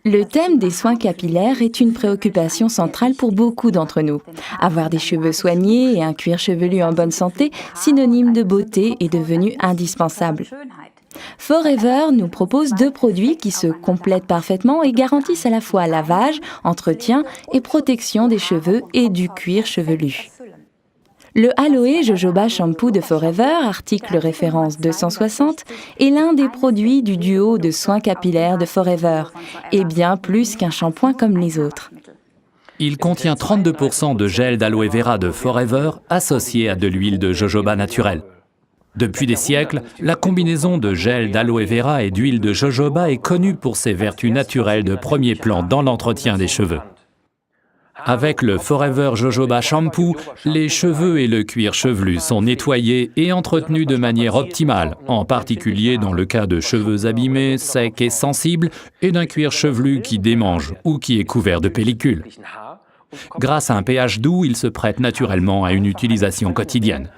Le thème des soins capillaires est une préoccupation centrale pour beaucoup d'entre nous. Avoir des cheveux soignés et un cuir chevelu en bonne santé, synonyme de beauté, est devenu indispensable. Forever nous propose 2 produits qui se complètent parfaitement et garantissent à la fois lavage, entretien et protection des cheveux et du cuir chevelu. Le Aloe Jojoba Shampoo de Forever, article référence 260, est l'un des produits du duo de soins capillaires de Forever, et bien plus qu'un shampoing comme les autres. Il contient 32% de gel d'aloe vera de Forever associé à de l'huile de jojoba naturelle. Depuis des siècles, la combinaison de gel d'aloe vera et d'huile de jojoba est connue pour ses vertus naturelles de premier plan dans l'entretien des cheveux. Avec le Forever Jojoba Shampoo, les cheveux et le cuir chevelu sont nettoyés et entretenus de manière optimale, en particulier dans le cas de cheveux abîmés, secs et sensibles, et d'un cuir chevelu qui démange ou qui est couvert de pellicule. Grâce à un pH doux, il se prête naturellement à une utilisation quotidienne.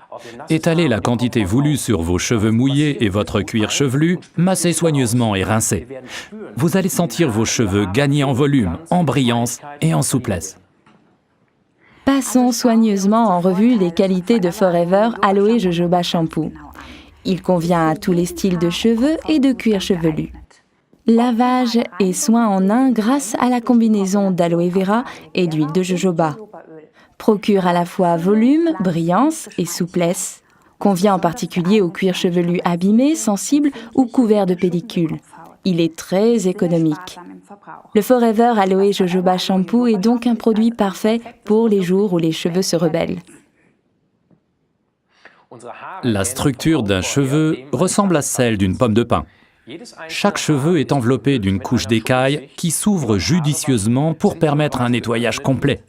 Étalez la quantité voulue sur vos cheveux mouillés et votre cuir chevelu, massez soigneusement et rincez. Vous allez sentir vos cheveux gagner en volume, en brillance et en souplesse. Passons soigneusement en revue les qualités de Forever Aloe Jojoba Shampoo. Il convient à tous les styles de cheveux et de cuir chevelu. Lavage et soin en un grâce à la combinaison d'aloe vera et d'huile de jojoba. Procure à la fois volume, brillance et souplesse. Convient en particulier au cuir chevelu abîmé, sensible ou couvert de pellicule. Il est très économique. Le Forever Aloe Jojoba Shampoo est donc un produit parfait pour les jours où les cheveux se rebellent. La structure d'un cheveu ressemble à celle d'une pomme de pin. Chaque cheveu est enveloppé d'une couche d'écaille qui s'ouvre judicieusement pour permettre un nettoyage complet.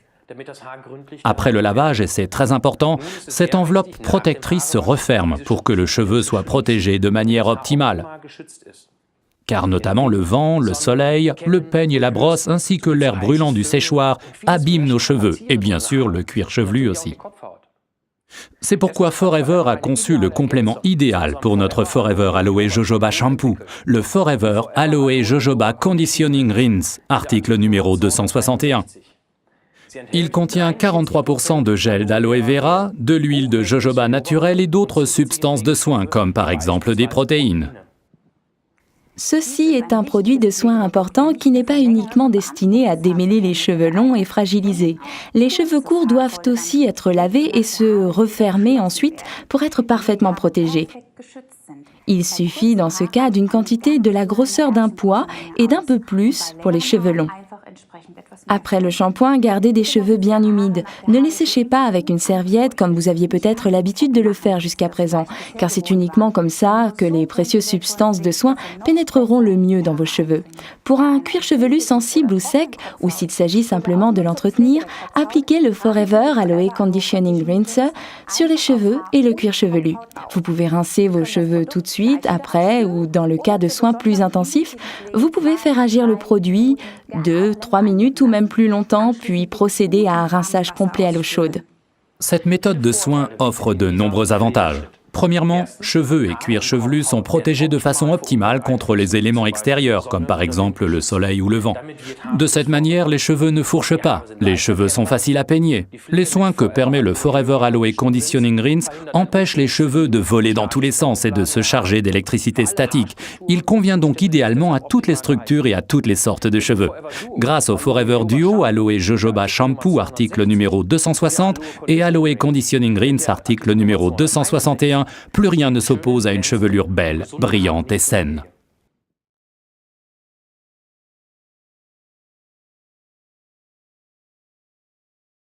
Après le lavage, et c'est très important, cette enveloppe protectrice se referme pour que le cheveu soit protégé de manière optimale. Car notamment le vent, le soleil, le peigne et la brosse, ainsi que l'air brûlant du séchoir abîment nos cheveux, et bien sûr le cuir chevelu aussi. C'est pourquoi Forever a conçu le complément idéal pour notre Forever Aloe Jojoba Shampoo, le Forever Aloe Jojoba Conditioning Rinse, article numéro 261. Il contient 43% de gel d'aloe vera, de l'huile de jojoba naturelle et d'autres substances de soin, comme par exemple des protéines. Ceci est un produit de soin important qui n'est pas uniquement destiné à démêler les cheveux longs et fragilisés. Les cheveux courts doivent aussi être lavés et se refermer ensuite pour être parfaitement protégés. Il suffit dans ce cas d'une quantité de la grosseur d'un pois et d'un peu plus pour les cheveux longs. Après le shampoing, gardez des cheveux bien humides. Ne les séchez pas avec une serviette comme vous aviez peut-être l'habitude de le faire jusqu'à présent, car c'est uniquement comme ça que les précieuses substances de soin pénétreront le mieux dans vos cheveux. Pour un cuir chevelu sensible ou sec, ou s'il s'agit simplement de l'entretenir, appliquez le Forever Aloe Conditioning Rinser sur les cheveux et le cuir chevelu. Vous pouvez rincer vos cheveux tout de suite, après, ou dans le cas de soins plus intensifs, vous pouvez faire agir le produit 2-3 minutes ou même plus longtemps, puis procéder à un rinçage complet à l'eau chaude. Cette méthode de soin offre de nombreux avantages. Premièrement, cheveux et cuir chevelu sont protégés de façon optimale contre les éléments extérieurs, comme par exemple le soleil ou le vent. De cette manière, les cheveux ne fourchent pas, les cheveux sont faciles à peigner. Les soins que permet le Forever Aloe Conditioning Rinse empêchent les cheveux de voler dans tous les sens et de se charger d'électricité statique. Il convient donc idéalement à toutes les structures et à toutes les sortes de cheveux. Grâce au Forever Duo Aloe Jojoba Shampoo, article numéro 260, et Aloe Conditioning Rinse, article numéro 261, plus rien ne s'oppose à une chevelure belle, brillante et saine.